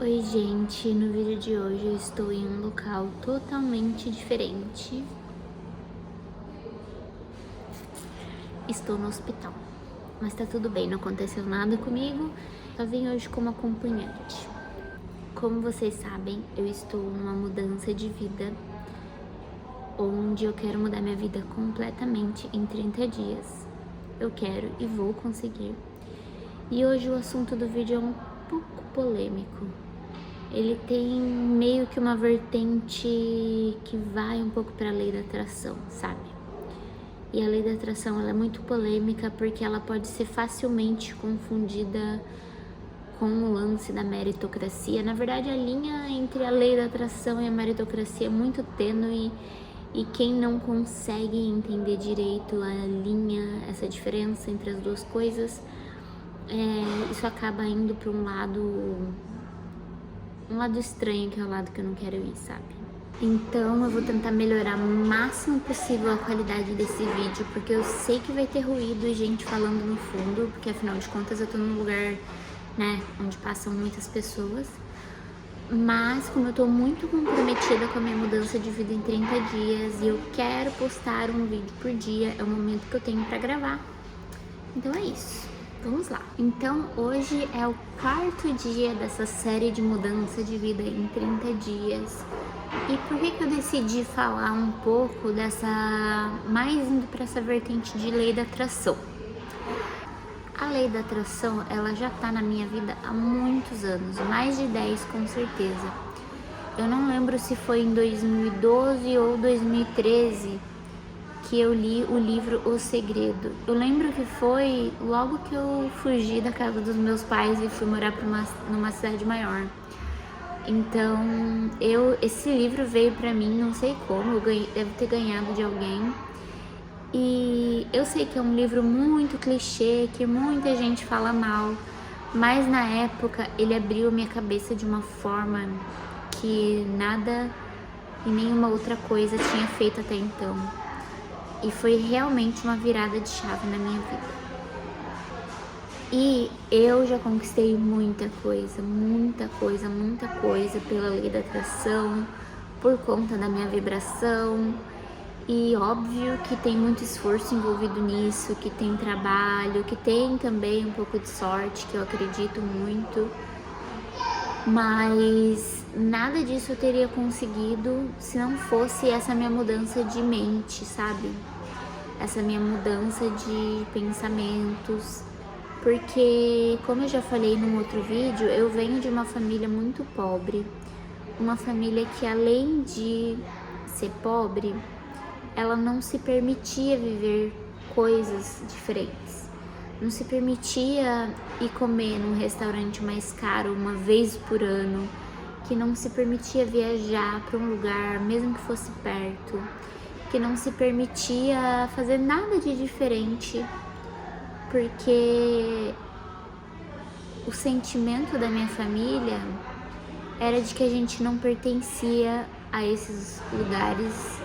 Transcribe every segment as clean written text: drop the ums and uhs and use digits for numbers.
Oi gente, no vídeo de hoje eu estou em um local totalmente diferente. Estou no hospital, mas tá tudo bem, não aconteceu nada comigo, só vim hoje como acompanhante. Como vocês sabem, eu estou numa mudança de vida, onde eu quero mudar minha vida completamente em 30 dias. Eu quero e vou conseguir. E hoje o assunto do vídeo é um pouco polêmico. Ele tem meio que uma vertente que vai um pouco para a lei da atração, sabe? E a lei da atração ela é muito polêmica porque ela pode ser facilmente confundida com o lance da meritocracia. Na verdade, a linha entre a lei da atração e a meritocracia é muito tênue e quem não consegue entender direito a linha, essa diferença entre as duas coisas, isso acaba indo para um lado estranho, que é o lado que eu não quero ir, sabe? Então eu vou tentar melhorar o máximo possível a qualidade desse vídeo, porque eu sei que vai ter ruído e gente falando no fundo, porque afinal de contas eu tô num lugar, né, onde passam muitas pessoas. Mas como eu tô muito comprometida com a minha mudança de vida em 30 dias e eu quero postar um vídeo por dia, é o momento que eu tenho pra gravar. Então é isso. Vamos lá. Então hoje é o 4º dia dessa série de mudança de vida em 30 dias. E por que eu decidi falar um pouco mais indo para essa vertente de lei da atração? A lei da atração, ela já tá na minha vida há muitos anos, mais de 10 com certeza. Eu não lembro se foi em 2012 ou 2013 que eu li o livro O Segredo. Eu lembro que foi logo que eu fugi da casa dos meus pais e fui morar numa cidade maior. Então, esse livro veio pra mim, não sei como, devo ter ganhado de alguém. E eu sei que é um livro muito clichê, que muita gente fala mal, mas na época ele abriu minha cabeça de uma forma que nada e nenhuma outra coisa tinha feito até então. E foi realmente uma virada de chave na minha vida. E eu já conquistei muita coisa pela lei da atração, por conta da minha vibração. E óbvio que tem muito esforço envolvido nisso, que tem trabalho, que tem também um pouco de sorte, que eu acredito muito. Mas nada disso eu teria conseguido se não fosse essa minha mudança de mente, sabe? Essa minha mudança de pensamentos. Porque, como eu já falei num outro vídeo, eu venho de uma família muito pobre. Uma família que, além de ser pobre, ela não se permitia viver coisas diferentes. Não se permitia ir comer num restaurante mais caro uma vez por ano. Que não se permitia viajar para um lugar, mesmo que fosse perto. Que não se permitia fazer nada de diferente. Porque o sentimento da minha família era de que a gente não pertencia a esses lugares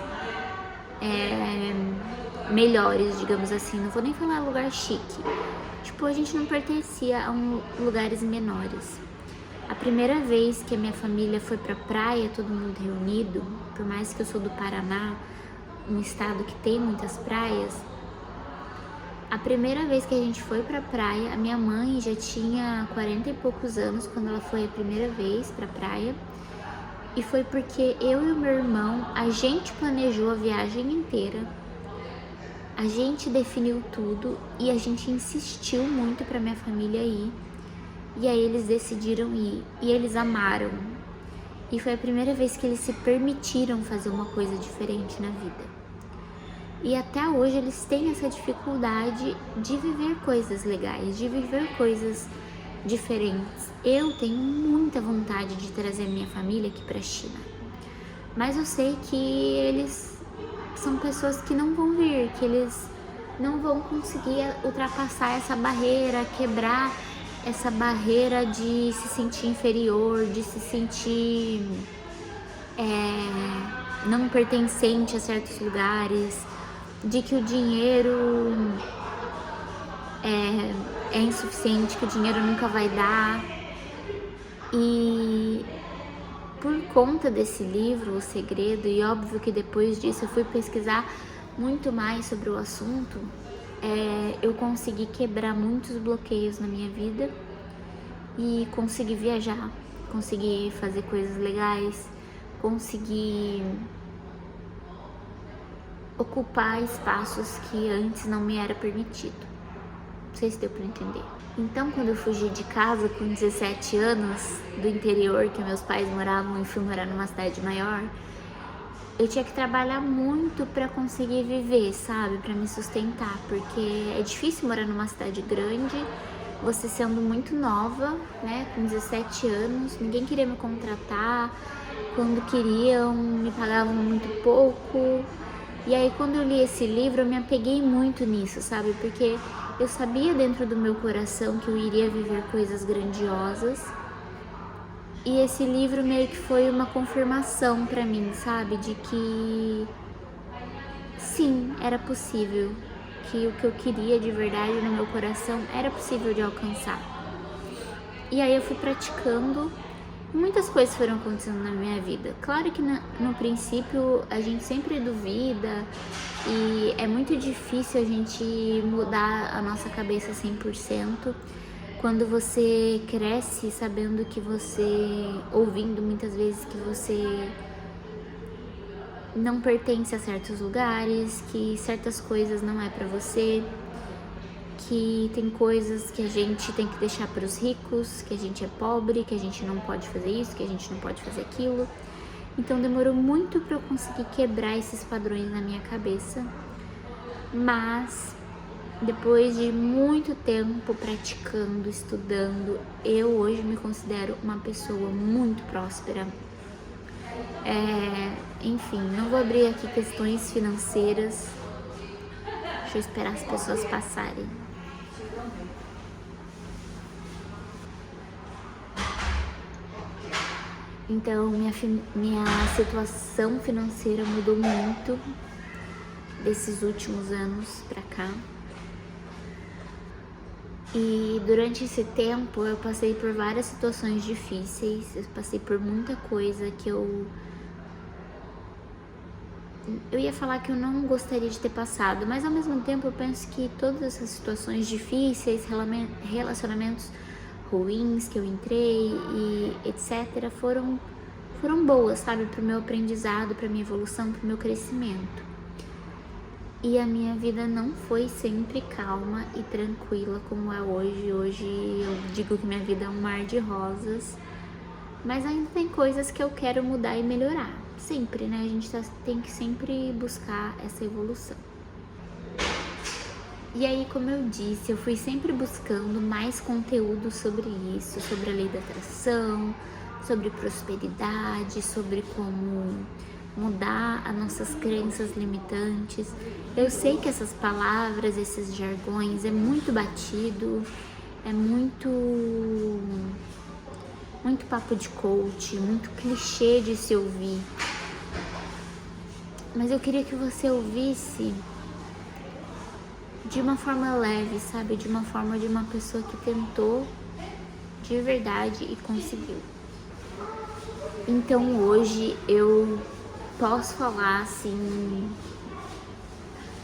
melhores, digamos assim. Não vou nem falar lugar chique. Tipo, a gente não pertencia a lugares menores. A primeira vez que a minha família foi pra praia, todo mundo reunido, por mais que eu sou do Paraná, um estado que tem muitas praias, a primeira vez que a gente foi pra praia, a minha mãe já tinha 40 e poucos anos quando ela foi a primeira vez pra praia. E foi porque eu e o meu irmão, a gente planejou a viagem inteira. A gente definiu tudo e a gente insistiu muito pra minha família ir. E aí eles decidiram ir e eles amaram. E foi a primeira vez que eles se permitiram fazer uma coisa diferente na vida. E até hoje eles têm essa dificuldade de viver coisas legais, de viver coisas diferentes. Eu tenho muita vontade de trazer minha família aqui pra China. Mas eu sei que eles são pessoas que não vão vir, que eles não vão conseguir ultrapassar essa barreira, quebrar essa barreira de se sentir inferior, de se sentir não pertencente a certos lugares, de que o dinheiro é insuficiente, que o dinheiro nunca vai dar. E conta desse livro, O Segredo, e óbvio que depois disso eu fui pesquisar muito mais sobre o assunto, eu consegui quebrar muitos bloqueios na minha vida e consegui viajar, consegui fazer coisas legais, consegui ocupar espaços que antes não me era permitido. Não sei se deu pra entender. Então, quando eu fugi de casa com 17 anos, do interior, que meus pais moravam, e fui morar numa cidade maior, eu tinha que trabalhar muito pra conseguir viver, sabe? Pra me sustentar, porque é difícil morar numa cidade grande, você sendo muito nova, né? Com 17 anos, ninguém queria me contratar, quando queriam, me pagavam muito pouco. E aí, quando eu li esse livro, eu me apeguei muito nisso, sabe? Porque eu sabia dentro do meu coração que eu iria viver coisas grandiosas. E esse livro meio que foi uma confirmação pra mim, sabe? De que sim, era possível. Que o que eu queria de verdade no meu coração era possível de alcançar. E aí eu fui praticando. Muitas coisas foram acontecendo na minha vida. Claro que no princípio a gente sempre duvida e é muito difícil a gente mudar a nossa cabeça 100%. Quando você cresce sabendo que ouvindo muitas vezes que você não pertence a certos lugares, que certas coisas não é pra você, que tem coisas que a gente tem que deixar para os ricos, que a gente é pobre, que a gente não pode fazer isso, que a gente não pode fazer aquilo. Então demorou muito para eu conseguir quebrar esses padrões na minha cabeça, mas depois de muito tempo praticando, estudando, eu hoje me considero uma pessoa muito próspera. Enfim, não vou abrir aqui questões financeiras, deixa eu esperar as pessoas passarem. Então, minha situação financeira mudou muito desses últimos anos pra cá. E durante esse tempo eu passei por várias situações difíceis, eu passei por muita coisa que eu ia falar que eu não gostaria de ter passado, mas ao mesmo tempo eu penso que todas essas situações difíceis, relacionamentos ruins que eu entrei e etc. foram boas, sabe, pro meu aprendizado, pra minha evolução, pro meu crescimento. E a minha vida não foi sempre calma e tranquila como é hoje. Hoje eu digo que minha vida é um mar de rosas, mas ainda tem coisas que eu quero mudar e melhorar. Sempre, né? A gente tem que sempre buscar essa evolução. E aí, como eu disse, eu fui sempre buscando mais conteúdo sobre isso, sobre a lei da atração, sobre prosperidade, sobre como mudar as nossas crenças limitantes. Eu sei que essas palavras, esses jargões é muito batido, é muito papo de coach, muito clichê de se ouvir. Mas eu queria que você ouvisse de uma forma leve, sabe? De uma forma de uma pessoa que tentou de verdade e conseguiu. Então hoje eu posso falar assim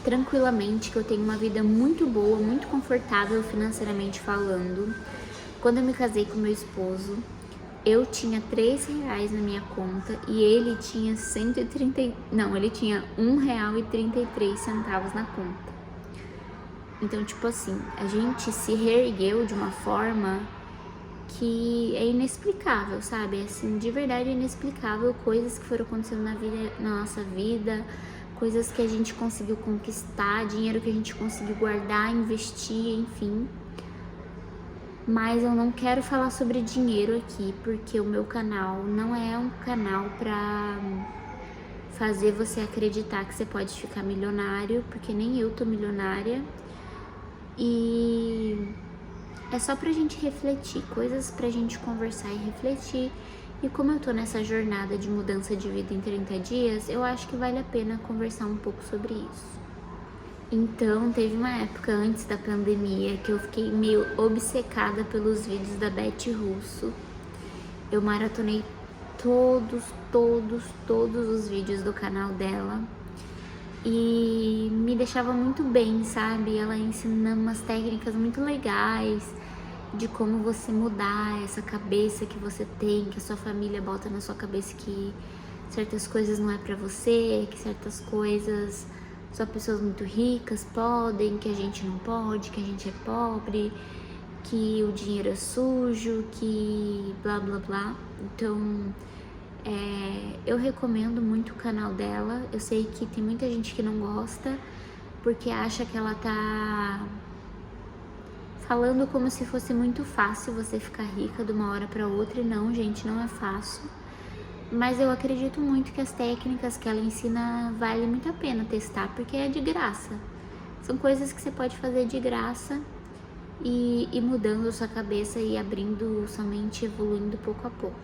tranquilamente que eu tenho uma vida muito boa, muito confortável financeiramente falando. Quando eu me casei com meu esposo, eu tinha R$3 na minha conta e ele tinha ele tinha R$1,33 na conta. Então, tipo assim, a gente se reergueu de uma forma que é inexplicável, sabe? Assim, de verdade é inexplicável, coisas que foram acontecendo na nossa vida, coisas que a gente conseguiu conquistar, dinheiro que a gente conseguiu guardar, investir, enfim. Mas eu não quero falar sobre dinheiro aqui, porque o meu canal não é um canal pra fazer você acreditar que você pode ficar milionário, porque nem eu tô milionária. E é só pra gente refletir, coisas pra gente conversar e refletir. E como eu tô nessa jornada de mudança de vida em 30 dias, eu acho que vale a pena conversar um pouco sobre isso. Então, teve uma época antes da pandemia que eu fiquei meio obcecada pelos vídeos da Beth Russo. Eu maratonei todos os vídeos do canal dela e me deixava muito bem, sabe? Ela ensina umas técnicas muito legais de como você mudar essa cabeça que você tem, que a sua família bota na sua cabeça que certas coisas não é pra você, que certas coisas só pessoas muito ricas podem, que a gente não pode, que a gente é pobre, que o dinheiro é sujo, que blá blá blá. Então, eu recomendo muito o canal dela. Eu sei que tem muita gente que não gosta, porque acha que ela tá falando como se fosse muito fácil você ficar rica de uma hora para outra. E não, gente, não é fácil. Mas eu acredito muito que as técnicas que ela ensina vale muito a pena testar, porque é de graça. São coisas que você pode fazer de graça e mudando sua cabeça e abrindo sua mente, evoluindo pouco a pouco.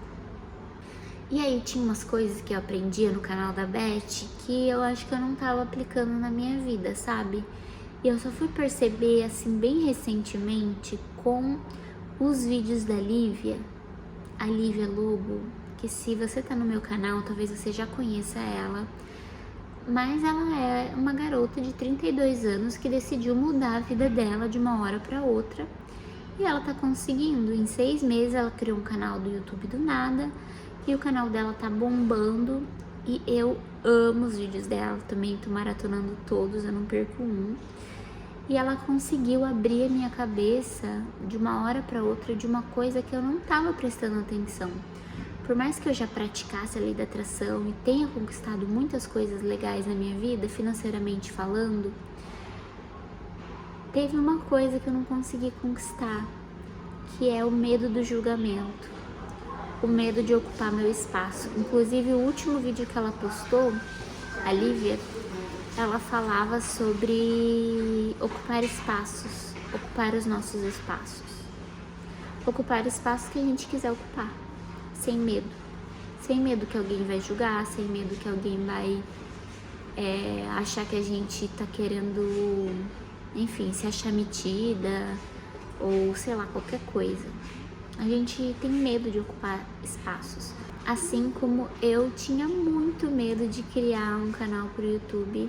E aí tinha umas coisas que eu aprendia no canal da Beth que eu acho que eu não tava aplicando na minha vida, sabe? E eu só fui perceber, assim, bem recentemente com os vídeos da Lívia, a Lívia Lobo, que se você tá no meu canal, talvez você já conheça ela, mas ela é uma garota de 32 anos que decidiu mudar a vida dela de uma hora pra outra e ela tá conseguindo. Em 6 meses ela criou um canal do YouTube do nada e o canal dela tá bombando e eu amo os vídeos dela, também tô maratonando todos, eu não perco um. E ela conseguiu abrir a minha cabeça de uma hora para outra de uma coisa que eu não tava prestando atenção. Por mais que eu já praticasse a lei da atração e tenha conquistado muitas coisas legais na minha vida, financeiramente falando, teve uma coisa que eu não consegui conquistar, que é o medo do julgamento. O medo de ocupar meu espaço. Inclusive, o último vídeo que ela postou, a Lívia, ela falava sobre ocupar espaços, ocupar os nossos espaços. Ocupar espaços que a gente quiser ocupar, sem medo. Sem medo que alguém vai julgar, sem medo que alguém vai achar que a gente tá querendo, enfim, se achar metida, ou sei lá, qualquer coisa. A gente tem medo de ocupar espaços. Assim como eu tinha muito medo de criar um canal pro YouTube.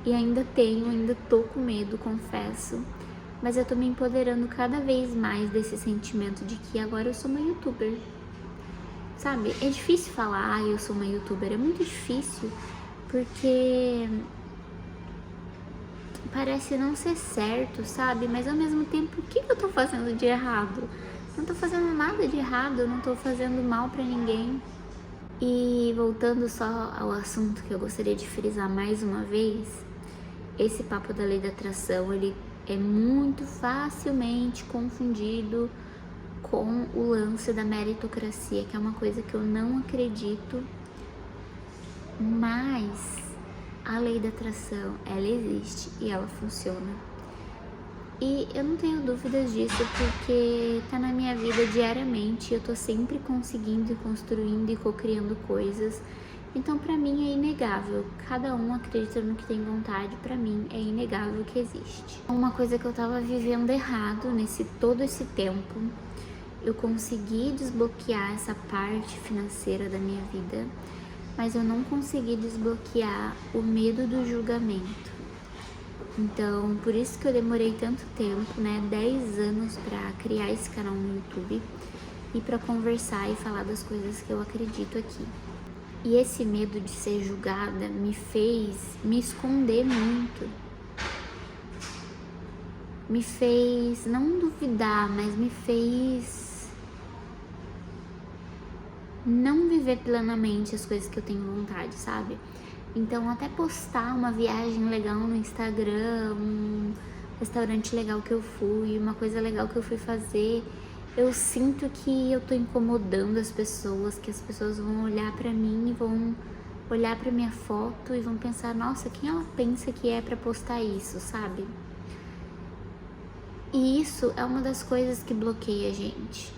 E ainda tô com medo, confesso. Mas eu tô me empoderando cada vez mais desse sentimento de que agora eu sou uma youtuber. Sabe? É difícil falar, eu sou uma youtuber. É muito difícil, porque parece não ser certo, sabe? Mas ao mesmo tempo, o que eu tô fazendo de errado? Não tô fazendo nada de errado, eu não tô fazendo mal pra ninguém. E voltando só ao assunto que eu gostaria de frisar mais uma vez, esse papo da lei da atração, ele é muito facilmente confundido com o lance da meritocracia, que é uma coisa que eu não acredito, mas a lei da atração, ela existe e ela funciona. E eu não tenho dúvidas disso, porque tá na minha vida diariamente, eu tô sempre conseguindo e construindo e co-criando coisas. Então, pra mim é inegável. Cada um acredita no que tem vontade, pra mim é inegável que existe. Uma coisa que eu tava vivendo errado todo esse tempo, eu consegui desbloquear essa parte financeira da minha vida, mas eu não consegui desbloquear o medo do julgamento. Então, por isso que eu demorei tanto tempo, né, 10 anos pra criar esse canal no YouTube e pra conversar e falar das coisas que eu acredito aqui. E esse medo de ser julgada me fez me esconder muito. Me fez não duvidar, mas me fez não viver plenamente as coisas que eu tenho vontade, sabe? Então, até postar uma viagem legal no Instagram, um restaurante legal que eu fui, uma coisa legal que eu fui fazer, eu sinto que eu tô incomodando as pessoas, que as pessoas vão olhar pra mim e vão olhar pra minha foto e vão pensar, nossa, quem ela pensa que é pra postar isso, sabe? E isso é uma das coisas que bloqueia a gente.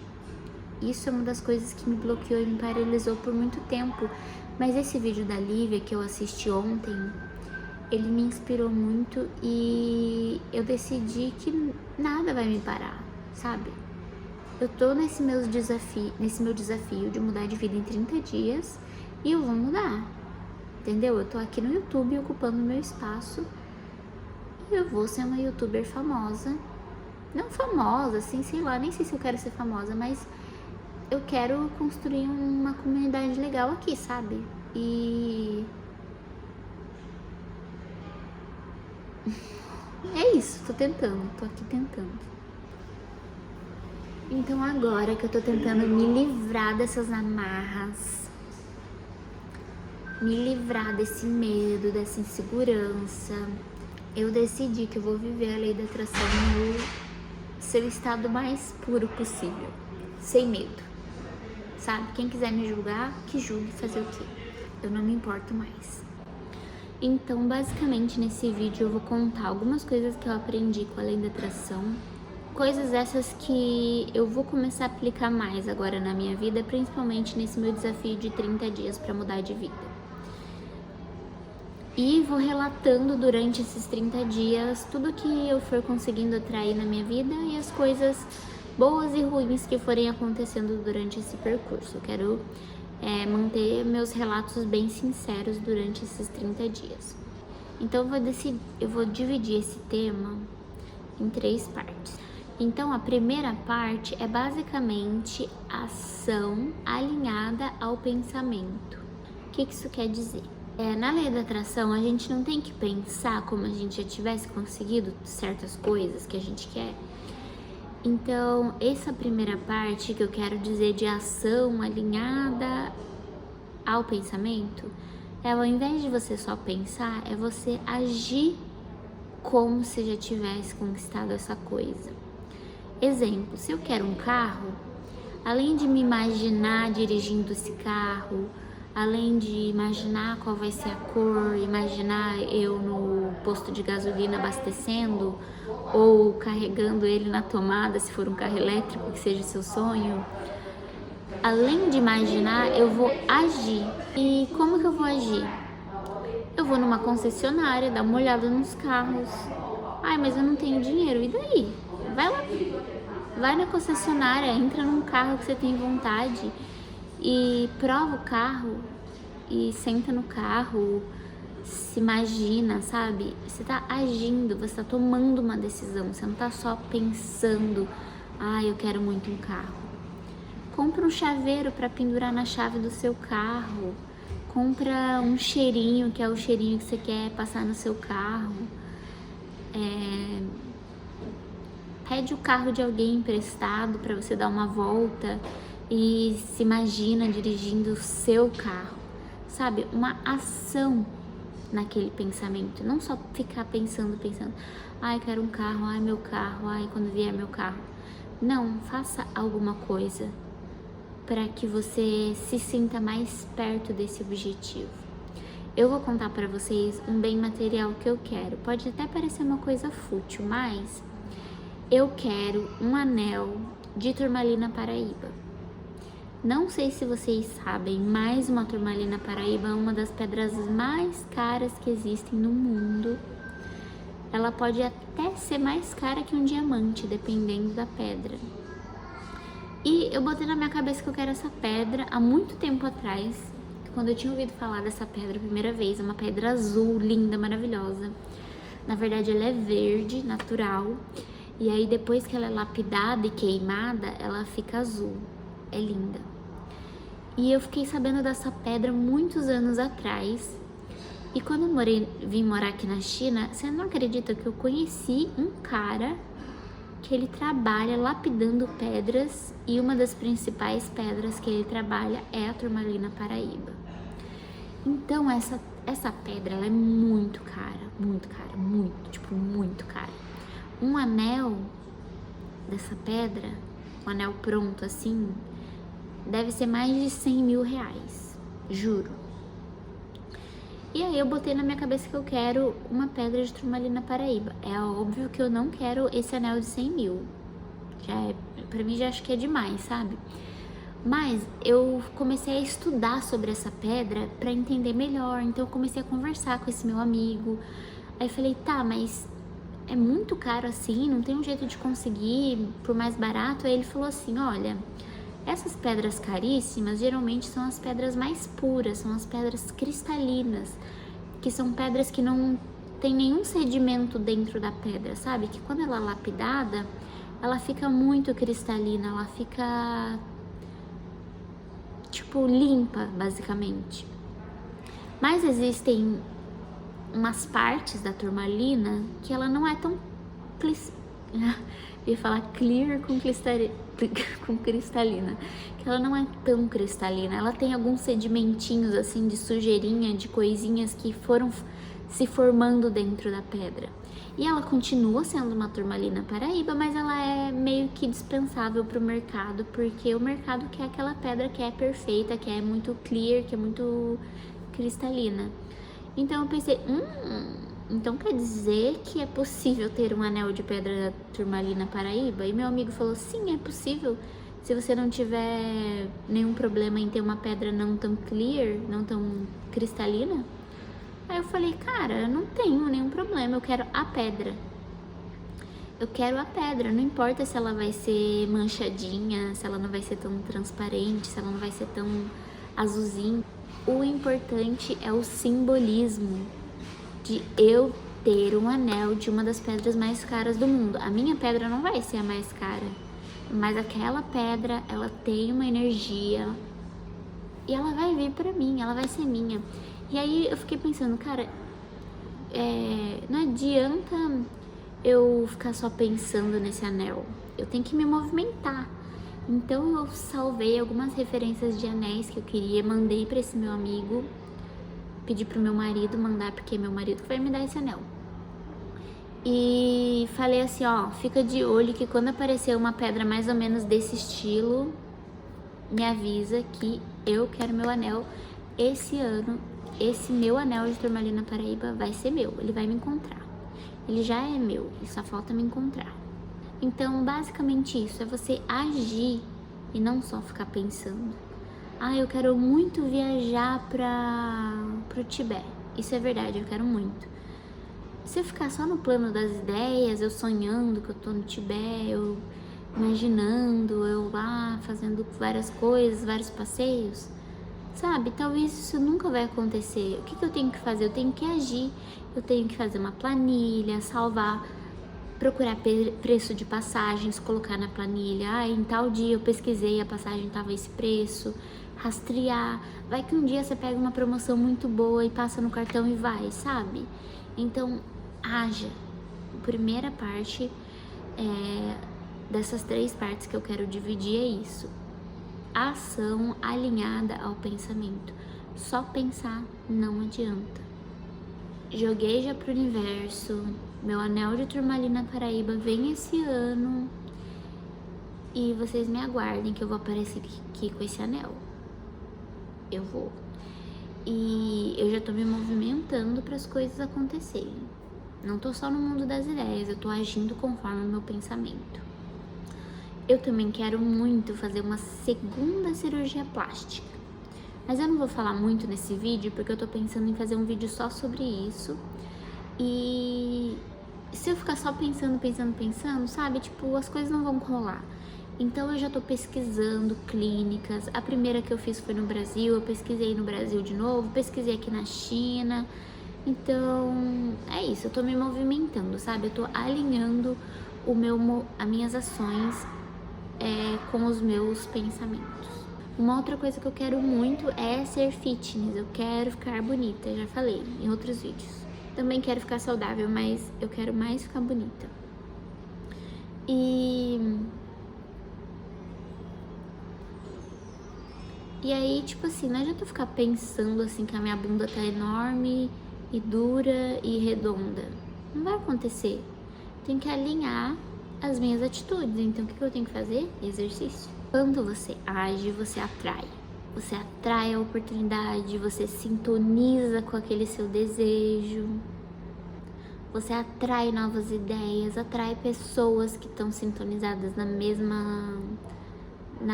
Isso é uma das coisas que me bloqueou e me paralisou por muito tempo. Mas esse vídeo da Lívia que eu assisti ontem, ele me inspirou muito e eu decidi que nada vai me parar, sabe? Eu tô nesse meu desafio de mudar de vida em 30 dias e eu vou mudar, entendeu? Eu tô aqui no YouTube ocupando meu espaço e eu vou ser uma youtuber famosa. Não famosa, assim, sei lá, nem sei se eu quero ser famosa, mas eu quero construir uma comunidade legal aqui, sabe? E é isso, tô aqui tentando. Então agora que eu tô tentando me livrar dessas amarras, me livrar desse medo, dessa insegurança, eu decidi que eu vou viver a lei da atração no seu estado mais puro possível, sem medo, sabe? Quem quiser me julgar, que julgue, fazer o quê? Eu não me importo mais. Então, basicamente, nesse vídeo eu vou contar algumas coisas que eu aprendi com a lei da atração, coisas essas que eu vou começar a aplicar mais agora na minha vida, principalmente nesse meu desafio de 30 dias para mudar de vida. E vou relatando durante esses 30 dias tudo que eu for conseguindo atrair na minha vida e as coisas boas e ruins que forem acontecendo durante esse percurso. Eu quero manter meus relatos bem sinceros durante esses 30 dias. Então eu vou dividir esse tema em 3 partes. Então a primeira parte é basicamente ação alinhada ao pensamento. O que isso quer dizer? Na lei da atração a gente não tem que pensar como a gente já tivesse conseguido certas coisas que a gente quer. Então essa primeira parte que eu quero dizer de ação alinhada ao pensamento ao invés de você só pensar, é você agir como se já tivesse conquistado essa coisa. Exemplo, se eu quero um carro, além de me imaginar dirigindo esse carro, além de imaginar qual vai ser a cor, imaginar eu no posto de gasolina abastecendo ou carregando ele na tomada, se for um carro elétrico, que seja seu sonho. Além de imaginar, eu vou agir. E como que eu vou agir? Eu vou numa concessionária, dar uma olhada nos carros. Ai, mas eu não tenho dinheiro, e daí? Vai lá, vai na concessionária, entra num carro que você tem vontade e prova o carro e senta no carro, se imagina, sabe? Você tá agindo, você tá tomando uma decisão, você não tá só pensando, eu quero muito um carro. Compra um chaveiro para pendurar na chave do seu carro, compra um cheirinho, que é o cheirinho que você quer passar no seu carro. Pede o carro de alguém emprestado para você dar uma volta e se imagina dirigindo o seu carro, sabe? Uma ação naquele pensamento, não só ficar pensando, quero um carro, meu carro, quando vier meu carro. Não, faça alguma coisa para que você se sinta mais perto desse objetivo. Eu vou contar para vocês um bem material que eu quero. Pode até parecer uma coisa fútil, mas eu quero um anel de turmalina Paraíba. Não sei se vocês sabem, mas uma turmalina Paraíba é uma das pedras mais caras que existem no mundo. Ela pode até ser mais cara que um diamante, dependendo da pedra. E eu botei na minha cabeça que eu quero essa pedra há muito tempo atrás, quando eu tinha ouvido falar dessa pedra a primeira vez. É uma pedra azul, linda, maravilhosa. Na verdade, ela é verde, natural. E aí, depois que ela é lapidada e queimada, ela fica azul. É linda. E eu fiquei sabendo dessa pedra muitos anos atrás. E quando eu vim morar aqui na China, você não acredita que eu conheci um cara que ele trabalha lapidando pedras, e uma das principais pedras que ele trabalha é a turmalina Paraíba. Então essa pedra, ela é muito cara, muito cara. Um anel dessa pedra, um anel pronto assim, deve ser mais de 100 mil reais, juro. E aí eu botei na minha cabeça que eu quero uma pedra de turmalina Paraíba. É óbvio que eu não quero esse anel de 100 mil. Pra mim já acho que é demais, sabe? Mas eu comecei a estudar sobre essa pedra pra entender melhor. Então eu comecei a conversar com esse meu amigo. Aí eu falei, mas é muito caro assim, não tem um jeito de conseguir por mais barato? Aí ele falou assim, olha, essas pedras caríssimas geralmente são as pedras mais puras, são as pedras cristalinas, que são pedras que não tem nenhum sedimento dentro da pedra, sabe? Que quando ela é lapidada, ela fica muito cristalina, ela fica tipo limpa, basicamente. Mas existem umas partes da turmalina que ela não é tão eu ia falar clear com cristalina, que ela não é tão cristalina, ela tem alguns sedimentinhos assim de sujeirinha, de coisinhas que foram se formando dentro da pedra. E ela continua sendo uma turmalina paraíba, mas ela é meio que dispensável para o mercado, porque o mercado quer aquela pedra que é perfeita, que é muito clear, que é muito cristalina. Então eu pensei, então quer dizer que é possível ter um anel de pedra turmalina paraíba? E meu amigo falou, sim, é possível, se você não tiver nenhum problema em ter uma pedra não tão clear, não tão cristalina. Aí eu falei, cara, eu não tenho nenhum problema, eu quero a pedra. Eu quero a pedra, não importa se ela vai ser manchadinha, se ela não vai ser tão transparente, se ela não vai ser tão azulzinha. O importante é o simbolismo de eu ter um anel de uma das pedras mais caras do mundo. A minha pedra não vai ser a mais cara, mas aquela pedra, ela tem uma energia e ela vai vir pra mim, ela vai ser minha. E aí eu fiquei pensando, cara, não adianta eu ficar só pensando nesse anel, eu tenho que me movimentar. Então eu salvei algumas referências de anéis que eu queria, mandei pra esse meu amigo, pedi pro meu marido mandar, porque é meu marido que vai me dar esse anel. E falei assim, ó, fica de olho que quando aparecer uma pedra mais ou menos desse estilo, me avisa que eu quero meu anel esse ano. Esse meu anel de turmalina paraíba vai ser meu, ele vai me encontrar. Ele já é meu, e só falta me encontrar. Então, basicamente isso, é você agir e não só ficar pensando. Eu quero muito viajar pro Tibete. Isso é verdade, eu quero muito. Se eu ficar só no plano das ideias, eu sonhando que eu tô no Tibete, eu imaginando, eu lá fazendo várias coisas, vários passeios, sabe? Talvez isso nunca vai acontecer. O que eu tenho que fazer? Eu tenho que agir. Eu tenho que fazer uma planilha, salvar, procurar preço de passagens, colocar na planilha. Em tal dia eu pesquisei, a passagem tava esse preço. Rastrear. Vai que um dia você pega uma promoção muito boa e passa no cartão e vai, sabe? Então, haja. A primeira parte dessas 3 partes que eu quero dividir é isso. A ação alinhada ao pensamento. Só pensar não adianta. Joguei já pro universo. Meu anel de turmalina paraíba vem esse ano. E vocês me aguardem que eu vou aparecer aqui com esse anel. Eu vou. E eu já tô me movimentando para as coisas acontecerem. Não tô só no mundo das ideias, eu tô agindo conforme o meu pensamento. Eu também quero muito fazer uma segunda cirurgia plástica. Mas eu não vou falar muito nesse vídeo, porque eu tô pensando em fazer um vídeo só sobre isso. E se eu ficar só pensando, sabe? Tipo, as coisas não vão rolar. Então eu já tô pesquisando clínicas. A primeira que eu fiz foi no Brasil, eu pesquisei no Brasil de novo, pesquisei aqui na China. Então, é isso, eu tô me movimentando, sabe? Eu tô alinhando as minhas ações com os meus pensamentos. Uma outra coisa que eu quero muito é ser fitness. Eu quero ficar bonita, já falei em outros vídeos. Também quero ficar saudável, mas eu quero mais ficar bonita. E aí, tipo assim, não adianta eu ficar pensando assim que a minha bunda tá enorme e dura e redonda. Não vai acontecer. Tem que alinhar as minhas atitudes. Então, o que eu tenho que fazer? Exercício. Quando você age, você atrai. Você atrai a oportunidade, você sintoniza com aquele seu desejo. Você atrai novas ideias, atrai pessoas que estão sintonizadas na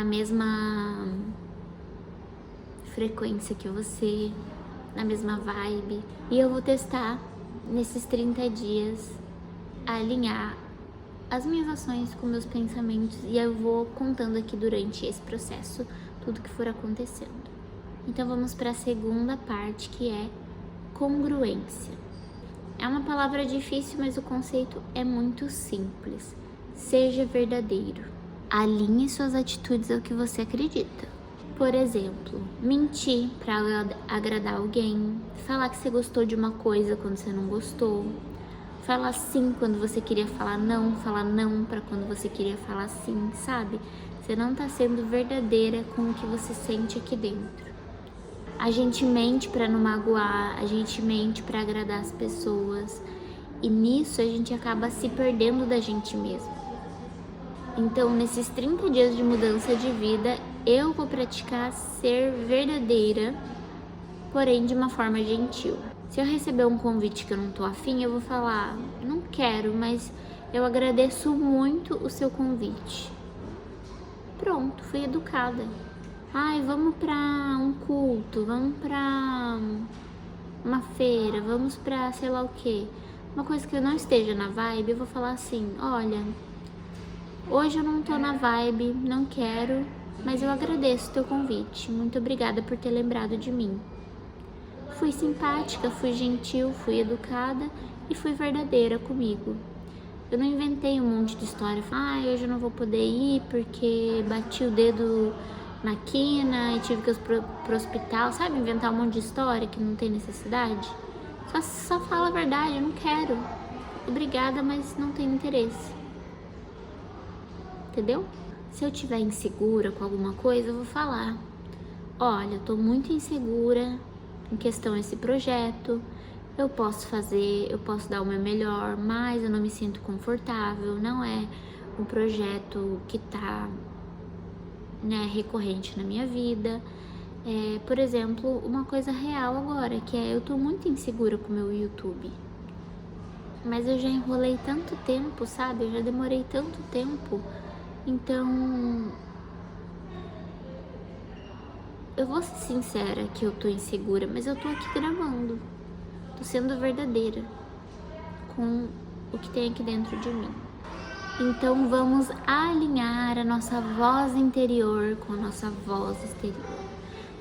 mesma frequência que você, na mesma vibe. E eu vou testar nesses 30 dias alinhar as minhas ações com meus pensamentos e eu vou contando aqui durante esse processo tudo que for acontecendo. Então vamos para a segunda parte, que é congruência. É uma palavra difícil, mas o conceito é muito simples. Seja verdadeiro. Alinhe suas atitudes ao que você acredita. Por exemplo, mentir para agradar alguém, falar que você gostou de uma coisa quando você não gostou, falar sim quando você queria falar não para quando você queria falar sim, sabe? Você não tá sendo verdadeira com o que você sente aqui dentro. A gente mente para não magoar, a gente mente para agradar as pessoas, e nisso a gente acaba se perdendo da gente mesmo. Então, nesses 30 dias de mudança de vida, eu vou praticar ser verdadeira, porém de uma forma gentil. Se eu receber um convite que eu não tô afim, eu vou falar, não quero, mas eu agradeço muito o seu convite. Pronto, fui educada. Ai, vamos pra um culto, vamos pra uma feira, vamos pra sei lá o quê. Uma coisa que eu não esteja na vibe, eu vou falar assim, olha, hoje eu não tô na vibe, não quero, mas eu agradeço o teu convite. Muito obrigada por ter lembrado de mim. Fui simpática, fui gentil, fui educada e fui verdadeira comigo. Eu não inventei um monte de história. Falei, hoje eu não vou poder ir porque bati o dedo na quina e tive que ir pro hospital. Sabe, inventar um monte de história que não tem necessidade? Só fala a verdade, eu não quero. Obrigada, mas não tenho interesse. Entendeu? Se eu estiver insegura com alguma coisa, eu vou falar. Olha, eu tô muito insegura em questão a esse projeto, eu posso fazer, eu posso dar o meu melhor, mas eu não me sinto confortável, não é um projeto que tá, recorrente na minha vida. Por exemplo, uma coisa real agora, que é eu tô muito insegura com o meu YouTube. Mas eu já enrolei tanto tempo, sabe? Eu já demorei tanto tempo, então eu vou ser sincera que eu tô insegura, mas eu tô aqui gravando. Tô sendo verdadeira com o que tem aqui dentro de mim. Então vamos alinhar a nossa voz interior com a nossa voz exterior.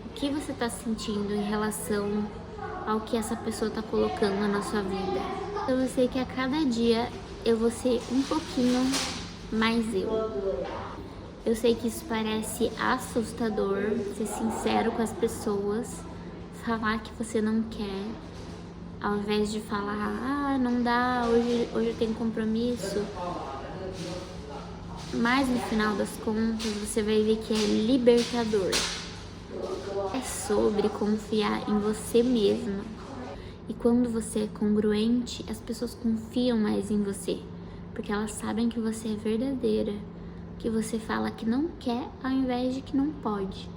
O que você tá sentindo em relação ao que essa pessoa tá colocando na sua vida? Eu sei que a cada dia eu vou ser um pouquinho mais eu. Eu sei que isso parece assustador, ser sincero com as pessoas, falar que você não quer, ao invés de falar, não dá, hoje eu tenho compromisso. Mas no final das contas, você vai ver que é libertador. É sobre confiar em você mesma. E quando você é congruente, as pessoas confiam mais em você, porque elas sabem que você é verdadeira, que você fala que não quer ao invés de que não pode.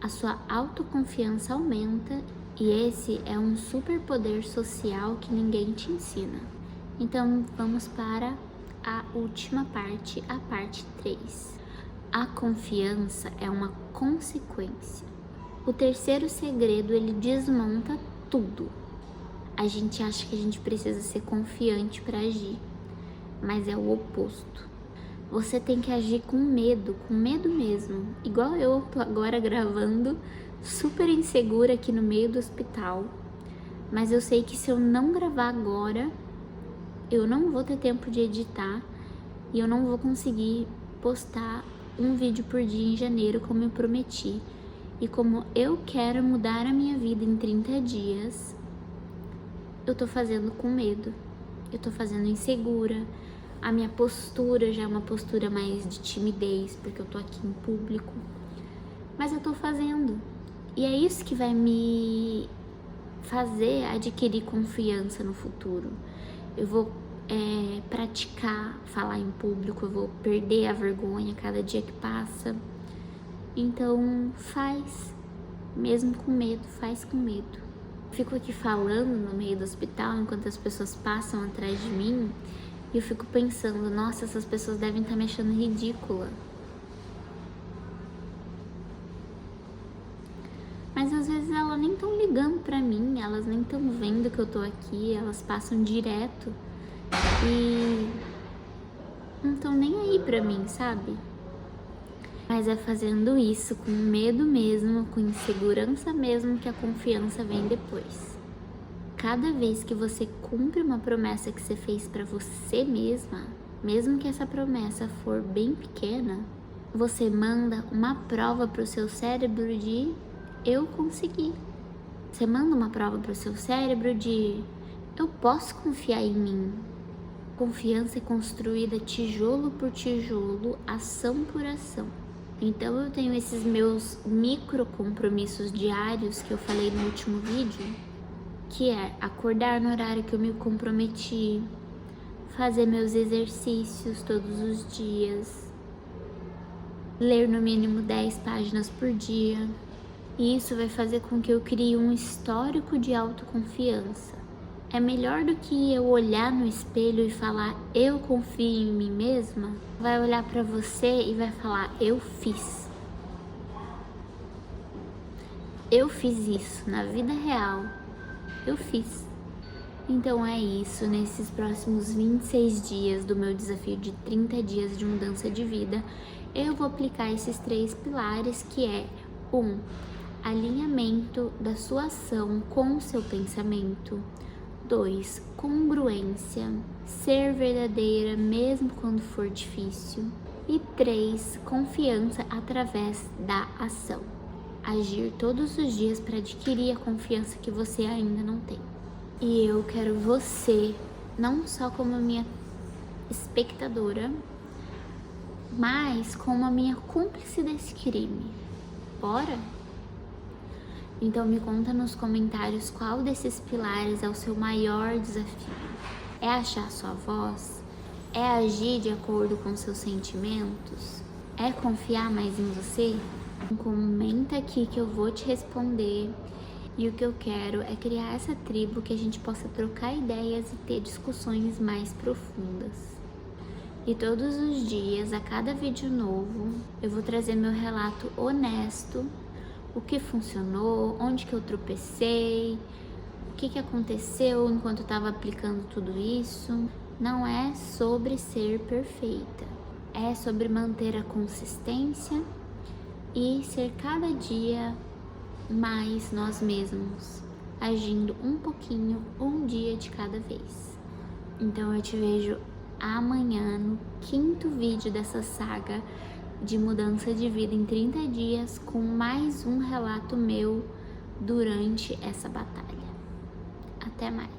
A sua autoconfiança aumenta e esse é um superpoder social que ninguém te ensina. Então vamos para a última parte, a parte 3. A confiança é uma consequência. O terceiro segredo, ele desmonta tudo. A gente acha que a gente precisa ser confiante para agir, mas é o oposto. Você tem que agir com medo mesmo. Igual eu tô agora gravando, super insegura aqui no meio do hospital. Mas eu sei que se eu não gravar agora, eu não vou ter tempo de editar e eu não vou conseguir postar um vídeo por dia em janeiro como eu prometi. E como eu quero mudar a minha vida em 30 dias, eu tô fazendo com medo. Eu tô fazendo insegura. A minha postura já é uma postura mais de timidez, porque eu tô aqui em público. Mas eu tô fazendo. E é isso que vai me fazer adquirir confiança no futuro. Eu vou praticar falar em público, eu vou perder a vergonha cada dia que passa. Então faz, mesmo com medo, faz com medo. Fico aqui falando no meio do hospital enquanto as pessoas passam atrás de mim. E eu fico pensando, nossa, essas pessoas devem estar me achando ridícula. Mas às vezes elas nem estão ligando pra mim, elas nem estão vendo que eu tô aqui, elas passam direto. e não estão nem aí pra mim, sabe? Mas é fazendo isso com medo mesmo, com insegurança mesmo, que a confiança vem depois. Cada vez que você cumpre uma promessa que você fez pra você mesma, mesmo que essa promessa for bem pequena, você manda uma prova pro seu cérebro de eu consegui. Você manda uma prova pro seu cérebro de eu posso confiar em mim. Confiança é construída tijolo por tijolo, ação por ação. Então eu tenho esses meus micro compromissos diários que eu falei no último vídeo, que é acordar no horário que eu me comprometi, fazer meus exercícios todos os dias, ler no mínimo 10 páginas por dia. E isso vai fazer com que eu crie um histórico de autoconfiança. É melhor do que eu olhar no espelho e falar eu confio em mim mesma. Vai olhar pra você e vai falar eu fiz. Eu fiz isso na vida real. Eu fiz. Então é isso, nesses próximos 26 dias do meu desafio de 30 dias de mudança de vida, eu vou aplicar esses 3 pilares, que é 1. Alinhamento da sua ação com o seu pensamento. 2. Congruência, ser verdadeira mesmo quando for difícil. E 3. Confiança através da ação. Agir todos os dias para adquirir a confiança que você ainda não tem. E eu quero você, não só como minha espectadora, mas como a minha cúmplice desse crime. Bora? Então me conta nos comentários qual desses pilares é o seu maior desafio. É achar sua voz? É agir de acordo com seus sentimentos? É confiar mais em você? Comenta aqui que eu vou te responder. E o que eu quero é criar essa tribo que a gente possa trocar ideias e ter discussões mais profundas. E todos os dias, a cada vídeo novo, eu vou trazer meu relato honesto, o que funcionou, onde que eu tropecei, o que aconteceu enquanto eu estava aplicando tudo isso. Não é sobre ser perfeita, é sobre manter a consistência e ser cada dia mais nós mesmos, agindo um pouquinho, um dia de cada vez. Então eu te vejo amanhã no 5º vídeo dessa saga de mudança de vida em 30 dias, com mais um relato meu durante essa batalha. Até mais!